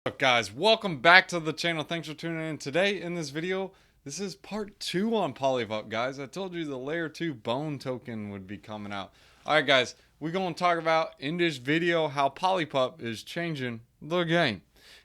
What's up, guys? Welcome back to the channel. Thanks for tuning in. Today in this video, this is part 2 on PolyPup, guys. I told you the layer 2 bone token would be coming out. Alright, guys, we're going to talk about in this video how PolyPup is changing the game.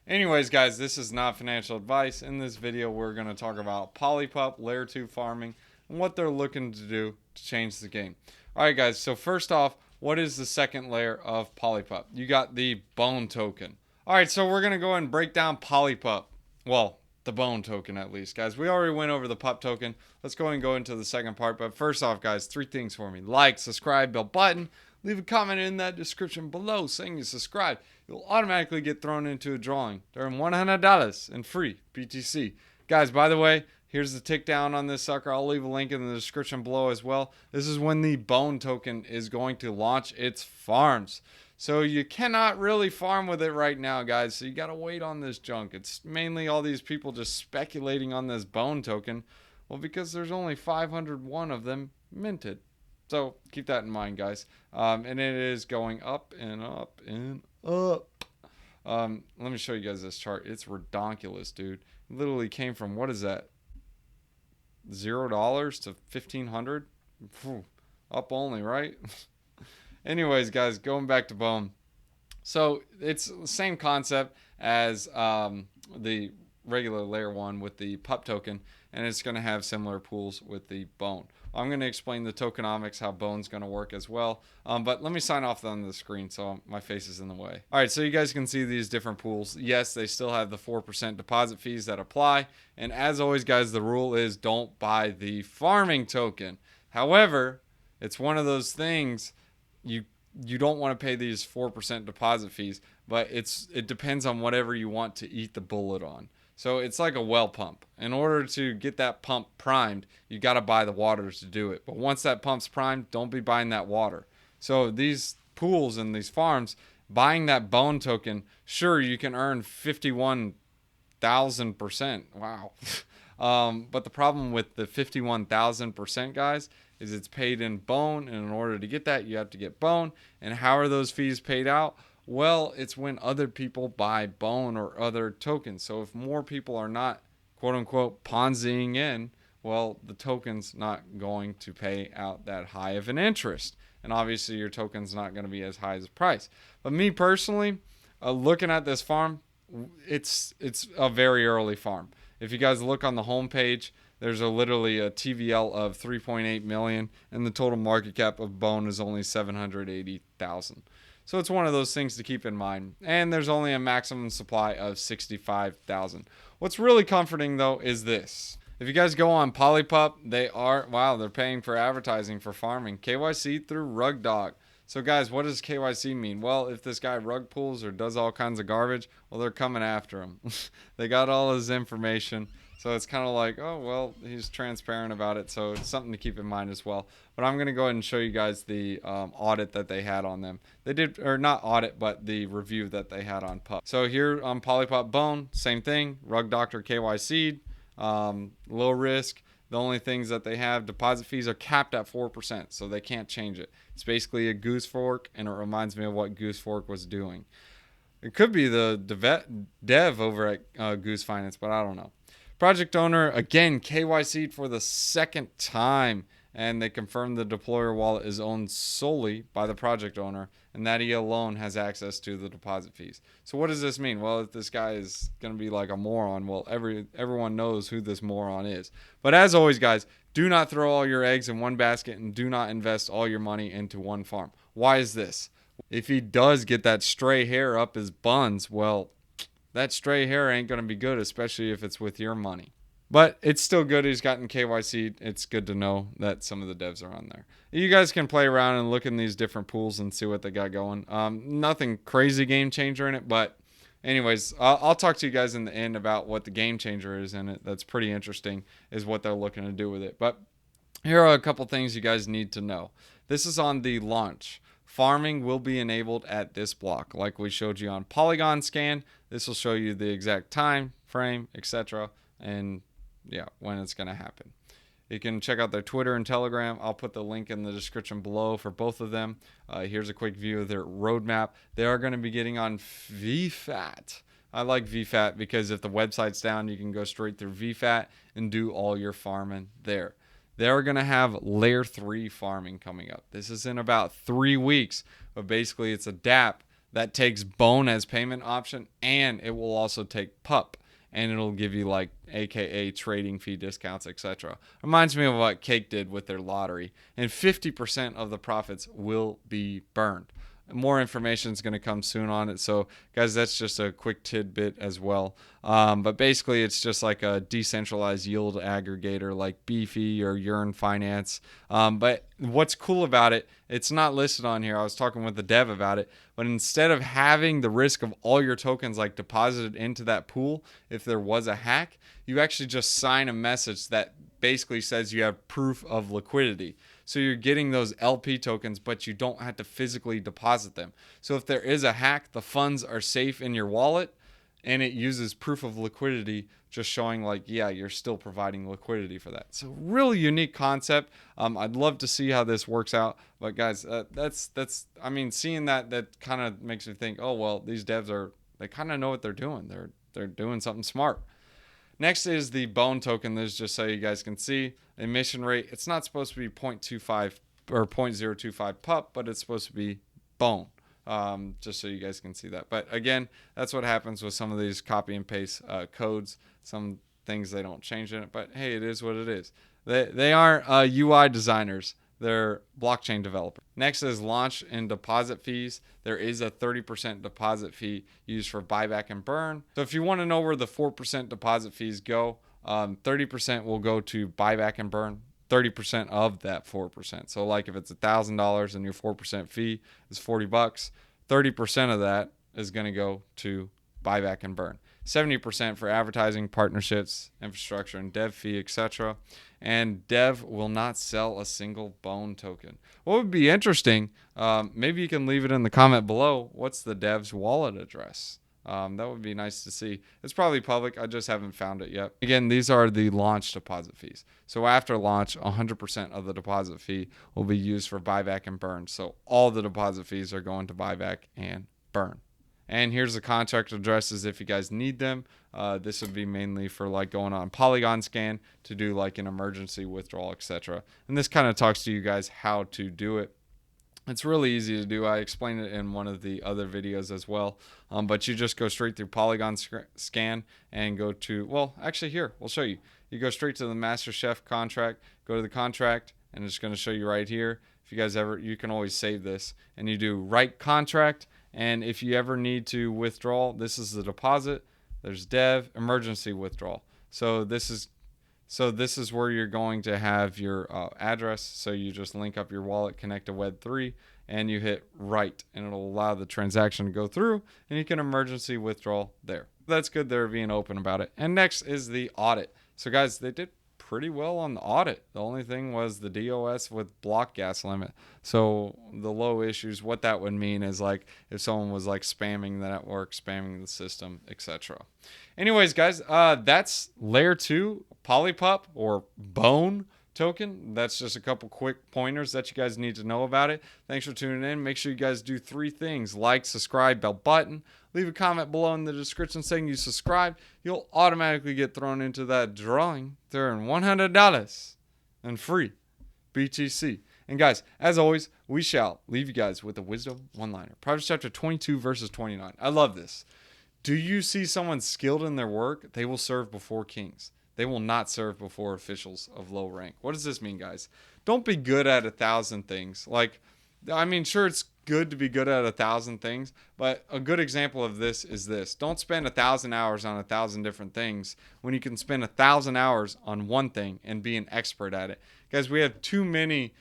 Anyways, guys, this is not financial advice. In this video, we're going to talk about PolyPup, layer 2 farming, and what they're looking to do to change the game. Alright, guys, so first off, what is the second layer of PolyPup? You got the bone token. Alright, so we're going to go ahead and break down PolyPup. Well, the bone token at least, guys. We already went over the pup token. Let's go ahead and go into the second part. But first off, guys, 3 things for me. Like, subscribe, bell button. Leave a comment in that description below saying you subscribe. You'll automatically get thrown into a drawing during $100 in free BTC. Guys, by the way, here's the tick down on this sucker. I'll leave a link in the description below as well. This is when the bone token is going to launch its farms. So you cannot really farm with it right now, guys. So you got to wait on this junk. It's mainly all these people just speculating on this bone token. Well, because there's only 501 of them minted. So keep that in mind, guys. And it is going up and up and up. Let me show you guys this chart. It's redonkulous, dude. It literally came from, what is that? $0 to 1,500? Up only, right? Anyways, guys, going back to bone. So it's the same concept as the regular layer 1 with the pup token, and it's going to have similar pools with the bone. I'm going to explain the tokenomics, how bone's going to work as well. But let me sign off on the screen so my face is in the way. All right, so you guys can see these different pools. Yes, they still have the 4% deposit fees that apply. And as always, guys, the rule is don't buy the farming token. However, it's one of those things you don't want to pay these 4% deposit fees, but it depends on whatever you want to eat the bullet on. So it's like a well pump. In order to get that pump primed, you got to buy the water to do it. But once that pump's primed, don't be buying that water. So these pools and these farms, buying that bone token, sure, you can earn 51,000%. Wow. But the problem with the 51,000%, guys, is it's paid in bone, and in order to get that, you have to get bone. And how are those fees paid out? Well, it's when other people buy bone or other tokens. So if more people are not, quote unquote, Ponziing in, well, the token's not going to pay out that high of an interest. And obviously your token's not going to be as high as the price. But me personally, looking at this farm, it's a very early farm. If you guys look on the home page, there's literally a TVL of 3.8 million, and the total market cap of bone is only 780,000. So it's one of those things to keep in mind. And there's only a maximum supply of 65,000. What's really comforting though is this. If you guys go on PolyPup, they're paying for advertising for farming. KYC through Rug Dog. So guys, what does KYC mean? Well, if this guy rug pulls or does all kinds of garbage, well, they're coming after him. They got all his information. So it's kind of like, oh, well, he's transparent about it. So it's something to keep in mind as well. But I'm going to go ahead and show you guys the audit that they had on them. They did, or not audit, but the review that they had on Pup. So here on PolyPup Bone, same thing. Rug Doctor KYC'd, low risk. The only things that they have, deposit fees are capped at 4%, so they can't change it. It's basically a goose fork, and it reminds me of what Goose Fork was doing. It could be the dev over at Goose Finance, but I don't know. Project owner, again, KYC'd for the second time, and they confirmed the deployer wallet is owned solely by the project owner, and that he alone has access to the deposit fees. So what does this mean? Well, if this guy is going to be like a moron, well, everyone knows who this moron is. But as always, guys, do not throw all your eggs in one basket, and do not invest all your money into one farm. Why is this? If he does get that stray hair up his buns, well, that stray hair ain't going to be good, especially if it's with your money. But it's still good he's gotten KYC. It's good to know that some of the devs are on there. You guys can play around and look in these different pools and see what they got going. Nothing crazy game changer in it, but anyways, I'll talk to you guys in the end about what the game changer is in it. That's pretty interesting, is what they're looking to do with it. But here are a couple things you guys need to know. This is on the launch. Farming will be enabled at this block, like we showed you on Polygon scan. This will show you the exact time, frame, etc., and yeah, when it's going to happen. You can check out their Twitter and Telegram. I'll put the link in the description below for both of them. Here's a quick view of their roadmap. They are going to be getting on VFAT, I like VFAT because if the website's down, you can go straight through VFAT and do all your farming there. They're going to have layer 3 farming coming up. This is in about 3 weeks, but basically it's a dApp that takes Bone as payment option, and it will also take Pup, and it'll give you like aka trading fee discounts, etc. Reminds me of what Cake did with their lottery, and 50% of the profits will be burned. More information is going to come soon on it. So, guys, that's just a quick tidbit as well. But basically, it's just like a decentralized yield aggregator like Beefy or Yearn Finance. But what's cool about it, it's not listed on here. I was talking with the dev about it. But instead of having the risk of all your tokens like deposited into that pool, if there was a hack, you actually just sign a message that basically says you have proof of liquidity. So you're getting those LP tokens, but you don't have to physically deposit them. So if there is a hack, the funds are safe in your wallet, and it uses proof of liquidity, just showing like, yeah, you're still providing liquidity for that. So really unique concept. I'd love to see how this works out. But guys, I mean, seeing that kind of makes me think, oh, well, these devs they kind of know what they're doing. They're doing something smart. Next is the Bone token. This is just so you guys can see emission rate. It's not supposed to be 0.25 or 0.025 pup, but it's supposed to be Bone. Just so you guys can see that. But again, that's what happens with some of these copy and paste codes. Some things they don't change in it, but hey, it is what it is. They aren't UI designers. They're blockchain developers. Next is launch and deposit fees. There is a 30% deposit fee used for buyback and burn. So if you want to know where the 4% deposit fees go, 30% will go to buyback and burn. 30% of that 4%. So like if it's $1,000 and your 4% fee is $40, 30% of that is going to go to buyback and burn. 70% for advertising, partnerships, infrastructure, and dev fee, etc. And dev will not sell a single Bone token. What would be interesting, maybe you can leave it in the comment below, what's the dev's wallet address? That would be nice to see. It's probably public. I just haven't found it yet. Again, these are the launch deposit fees. So after launch, 100% of the deposit fee will be used for buyback and burn. So all the deposit fees are going to buyback and burn. And here's the contract addresses if you guys need them. This would be mainly for like going on Polygon scan to do like an emergency withdrawal, etc. And this kind of talks to you guys how to do it. It's really easy to do. I explained it in one of the other videos as well. But you just go straight through Polygon scan and go to, well, actually here, we'll show you. You go straight to the Master Chef contract, go to the contract, and it's going to show you right here. If you guys ever, you can always save this. And you do write contract. And if you ever need to withdraw, this is the deposit. There's dev, emergency withdrawal. So this is where you're going to have your address. So you just link up your wallet, connect to Web3, and you hit write, and it'll allow the transaction to go through, and you can emergency withdraw there. That's good they're being open about it. And next is the audit. So guys, they did pretty well on the audit. The only thing was the DOS with block gas limit. So the low issues, what that would mean is like if someone was like spamming the network, spamming the system, etc. Anyways, guys, that's layer 2 PolyPup or Bone token. That's just a couple quick pointers that you guys need to know about it. Thanks for tuning in. Make sure you guys do 3 things: like, subscribe, bell button. Leave a comment below in the description saying you subscribe. You'll automatically get thrown into that drawing to earn $100 and free BTC. And guys, as always, we shall leave you guys with a wisdom one-liner. Proverbs chapter 22 verses 29. I love this. Do you see someone skilled in their work? They will serve before kings. They will not serve before officials of low rank. What does this mean, guys? Don't be good at 1,000 things. Like, I mean, sure, it's good to be good at 1,000 things, but a good example of this is this. Don't spend 1,000 hours on 1,000 different things when you can spend 1,000 hours on one thing and be an expert at it. Guys, we have too many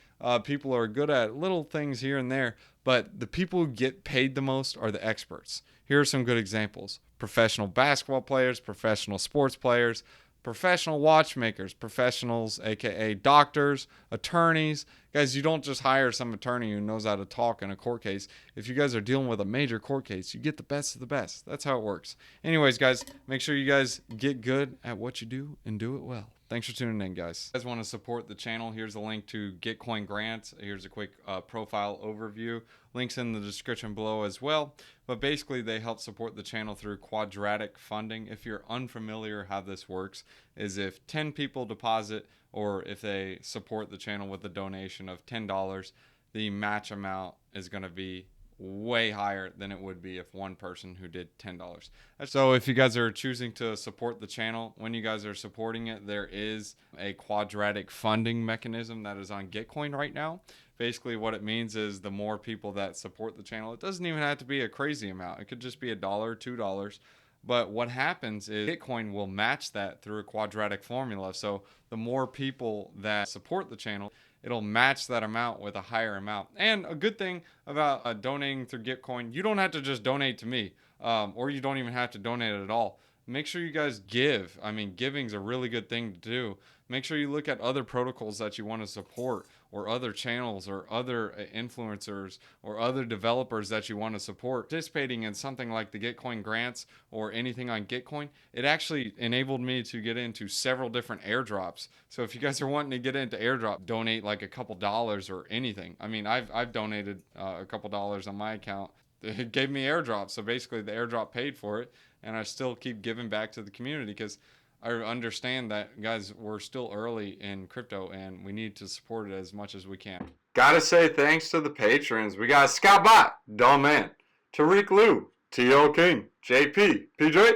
people who are good at little things here and there, but the people who get paid the most are the experts. Here are some good examples: professional basketball players, professional sports players, professional watchmakers, professionals, aka doctors, attorneys. Guys, you don't just hire some attorney who knows how to talk in a court case. If you guys are dealing with a major court case, you get the best of the best. That's how it works. Anyways, guys, make sure you guys get good at what you do and do it well. Thanks for tuning in, guys. If you guys want to support the channel, here's a link to Gitcoin grants. Here's a quick profile overview. Links in the description below as well. But basically, they help support the channel through quadratic funding. If you're unfamiliar how this works, is if 10 people deposit or if they support the channel with a donation of $10, the match amount is going to be way higher than it would be if one person who did $10. So if you guys are choosing to support the channel, when you guys are supporting it, there is a quadratic funding mechanism that is on Gitcoin right now. Basically what it means is the more people that support the channel, it doesn't even have to be a crazy amount. It could just be $1, $2. But what happens is Bitcoin will match that through a quadratic formula. So the more people that support the channel, it'll match that amount with a higher amount. And a good thing about donating through Gitcoin, you don't have to just donate to me, or you don't even have to donate at all. Make sure you guys give. I mean, giving's a really good thing to do. Make sure you look at other protocols that you want to support, or other channels, or other influencers, or other developers that you want to support. Participating in something like the Gitcoin grants or anything on Gitcoin, it actually enabled me to get into several different airdrops. So if you guys are wanting to get into airdrop, donate like a couple dollars or anything. I mean, I've donated a couple dollars on my account. It gave me airdrop. So basically the airdrop paid for it, and I still keep giving back to the community because I understand that, guys, we're still early in crypto and we need to support it as much as we can. Gotta say thanks to the patrons. We got Scott Bot, Doman, Tariq Liu, T.O. King, JP, PJ,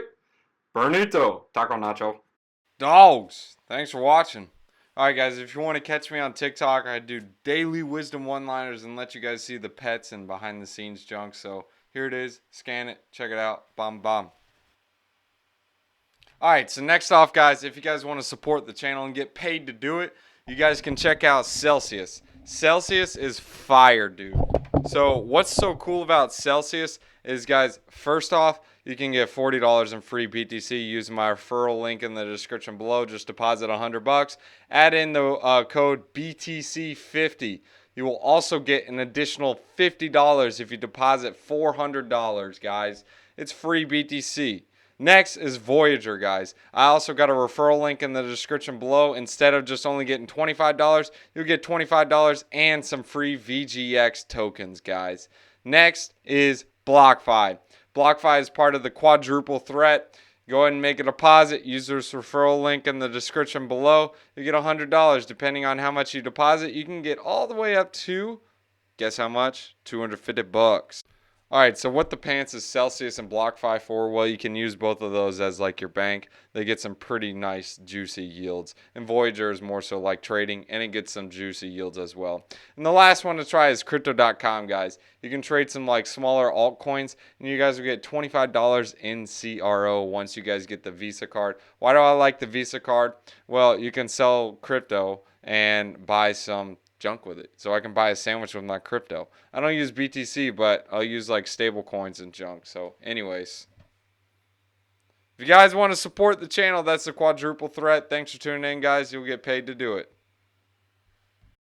Bernito, Taco Nacho. Dogs, thanks for watching. Alright, guys, if you want to catch me on TikTok, I do daily wisdom one-liners and let you guys see the pets and behind-the-scenes junk. So here it is. Scan it. Check it out. Bomb, bomb. Alright, so next off, guys, if you guys want to support the channel and get paid to do it, you guys can check out Celsius. Celsius is fire, dude. So what's so cool about Celsius is, guys, first off, you can get $40 in free BTC using my referral link in the description below. Just deposit $100. Add in the code BTC50. You will also get an additional $50 if you deposit $400, guys. It's free BTC. Next is Voyager, guys. I also got a referral link in the description below. Instead of just only getting $25, you'll get $25 and some free VGX tokens, guys. Next is BlockFi. BlockFi is part of the quadruple threat. Go ahead and make a deposit. Use this referral link in the description below. You get $100. Depending on how much you deposit, you can get all the way up to, guess how much? $250. Alright, so what the pants is Celsius and BlockFi for? Well, you can use both of those as like your bank. They get some pretty nice juicy yields. And Voyager is more so like trading, and it gets some juicy yields as well. And the last one to try is crypto.com, guys. You can trade some like smaller altcoins, and you guys will get $25 in CRO once you guys get the Visa card. Why do I like the Visa card? Well, you can sell crypto and buy some junk with it. So I can buy a sandwich with my crypto. I don't use BTC, but I'll use like stable coins and junk. So anyways, if you guys want to support the channel, that's the quadruple threat. Thanks for tuning in, guys. You'll get paid to do it.